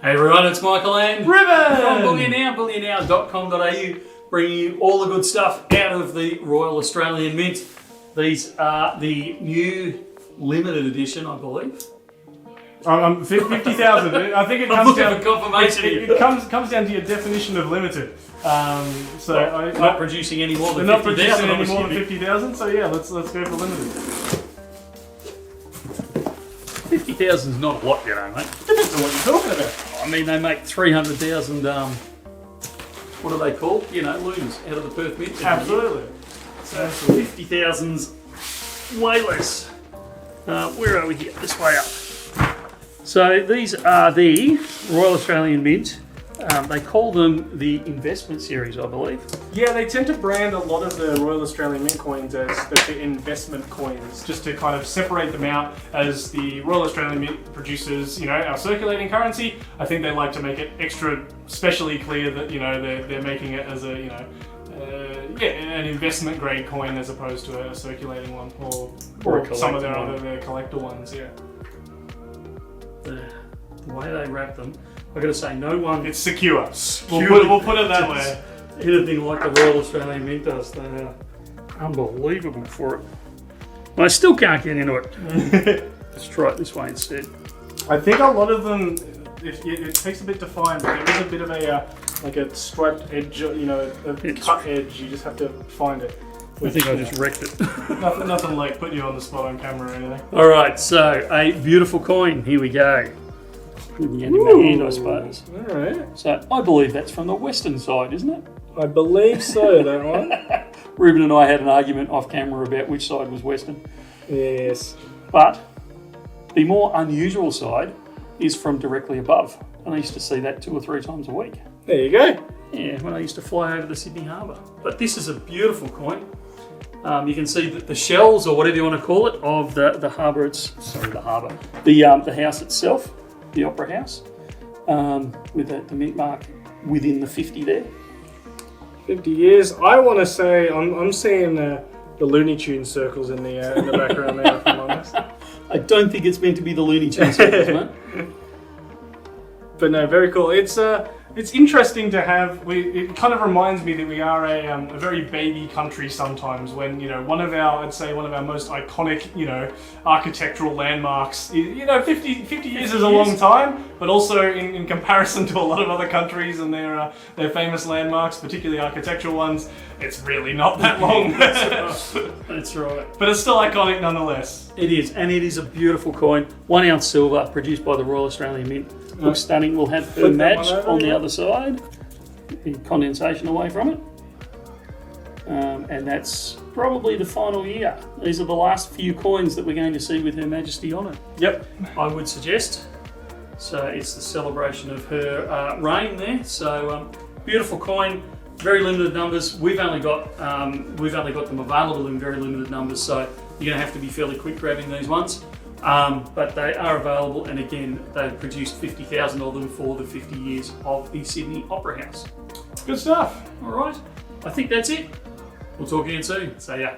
Hey everyone, it's Michael and Ruben from Bullion Now, bullionnow.com.au, bringing you all the good stuff out of the Royal Australian Mint. These are the new limited edition, I believe. 50,000. I think it I'm comes looking down. for confirmation It here. comes down to your definition of limited. Not producing any more than they're not 50,000. producing any more than 50,000. So yeah, let's go for limited. 50,000 is not a lot, you know, mate. Depends on what you're talking about. I mean, they make 300,000. What are they called? You know, loons out of the Perth Mint. Absolutely. So 50,000's way less. Where are we here? This way up. So these are the Royal Australian Mint. They call them the investment series, I believe. Yeah, they tend to brand a lot of the Royal Australian Mint coins as the investment coins, just to kind of separate them out as the Royal Australian Mint produces, you know, our circulating currency. I think they like to make it extra specially clear that, you know, they're making it as a, you know, an investment grade coin as opposed to a circulating one or some of their other collector ones. Yeah. The way they wrap them, I've got to say, no one. It's secure. We'll put it that way. Anything like the Royal Australian Mint does, they are unbelievable for it. I still can't get into it. Let's try it this way instead. I think a lot of them, it takes a bit to find, but there is a bit of a like a striped edge, you know, a cut edge. You just have to find it. I think I just wrecked it. nothing like putting you on the spot on camera or anything. All right, so a beautiful coin. Here we go. With the end of my hand, I suppose. All right. So I believe that's from the western side, isn't it? I believe so, that one. Ruben and I had an argument off camera about which side was western. Yes. But the more unusual side is from directly above. And I used to see that 2 or 3 times a week. There you go. Yeah, when I used to fly over the Sydney Harbour. But this is a beautiful coin. You can see that the shells, or whatever you want to call it, of the harbour. The house itself, the Opera House, with the mint mark within the 50 there. 50 years. I want to say I'm seeing the Looney Tunes circles in the background there. If I'm honest. I don't think it's meant to be the Looney Tunes circles, mate. But no, very cool. It's interesting to have. It kind of reminds me that we are a very baby country sometimes. When, you know, one of our most iconic, you know, architectural landmarks. You know, 50 years is a long time, but also in comparison to a lot of other countries and their famous landmarks, particularly architectural ones, it's really not that long. That's right. But it's still iconic nonetheless. It is, and it is a beautiful coin. 1 ounce silver, produced by the Royal Australian Mint. Looks stunning. We'll have her match on the other side. The condensation away from it. And that's probably the final year. These are the last few coins that we're going to see with Her Majesty on it. Yep. I would suggest. So it's the celebration of her reign there. So beautiful coin, very limited numbers. We've only got them available in very limited numbers. So you're going to have to be fairly quick grabbing these ones. But they are available, and again, they've produced 50,000 of them for the 50 years of the Sydney Opera House. Good stuff. All right, I think that's it. We'll talk again soon. See ya.